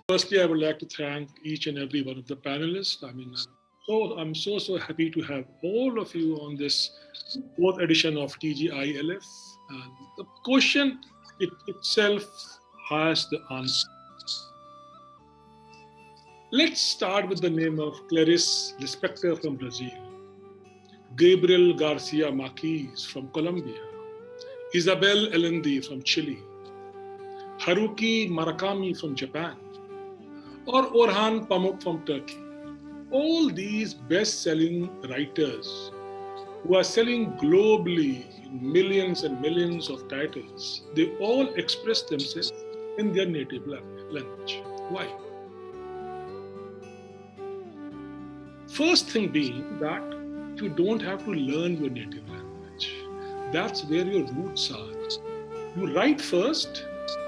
Firstly, I would like to thank each and every one of the panelists. I'm so happy to have all of you on this fourth edition of TGILF. And the question itself has the answer. Let's start with the name of Clarice Lispector from Brazil, Gabriel Garcia Marquez from Colombia, Isabel Allende from Chile, Haruki Murakami from Japan, or Orhan Pamuk from Turkey. All these best-selling writers who are selling globally in millions and millions of titles, they all express themselves in their native language. Why? First thing being that you don't have to learn your native language. That's where your roots are. You write first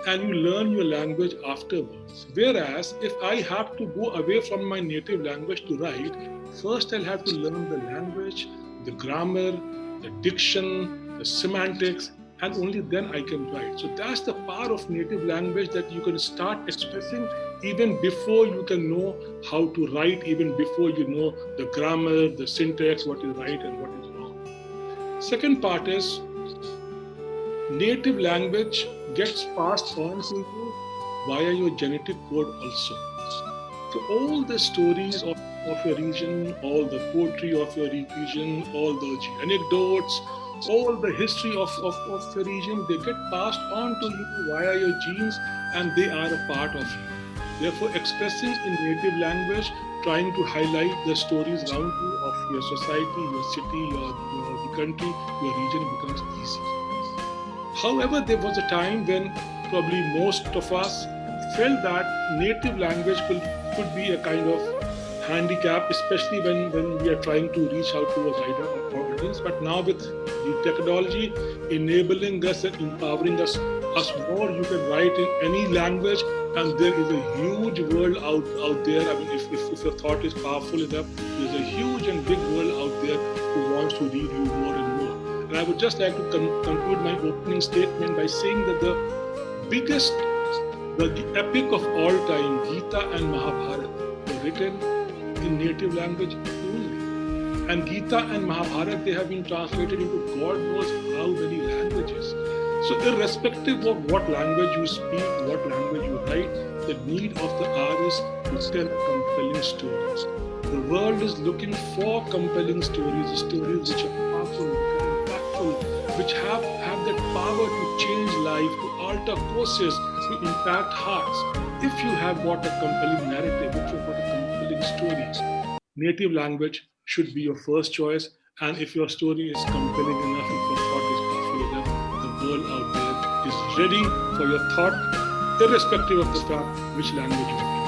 and you learn your language afterwards. Whereas if I have to go away from my native language to write, first I'll have to learn the language, the grammar, the diction, the semantics, and only then I can write. So that's the power of native language, that you can start expressing even before you can know how to write, even before you know the grammar, the syntax, what is right and what is wrong. Second part is native language gets passed on to you via your genetic code also. So all the stories of your region, all the poetry of your region, all the anecdotes, all the history of your region, they get passed on to you via your genes, and they are a part of you. Therefore, expressing in native language, trying to highlight the stories around you of your society, your city, your country, your region becomes easy. However, there was a time when probably most of us felt that native language could be a kind of handicap, especially when we are trying to reach out to a wider audience. But now with the technology enabling us and empowering us more, you can write in any language, and there is a huge world out there. I mean, if your thought is powerful enough, there's a huge and big world out there who wants to read you more and more. And I would just like to conclude my opening statement by saying that the biggest, the epic of all time, Gita and Mahabharata, were written in native language only. And Gita and Mahabharata, they have been translated into God knows how many languages. So irrespective of what language you speak, what language you write, the need of the hour is to tell compelling stories. The world is looking for compelling stories which are powerful, impactful, which have that power to change life, to alter courses, to impact hearts. If you have got a compelling narrative, if you've got a compelling story, native language should be your first choice. And if your story is compelling enough, if your thought is powerful enough, the world out there is ready for your thought, irrespective of the fact which language you are.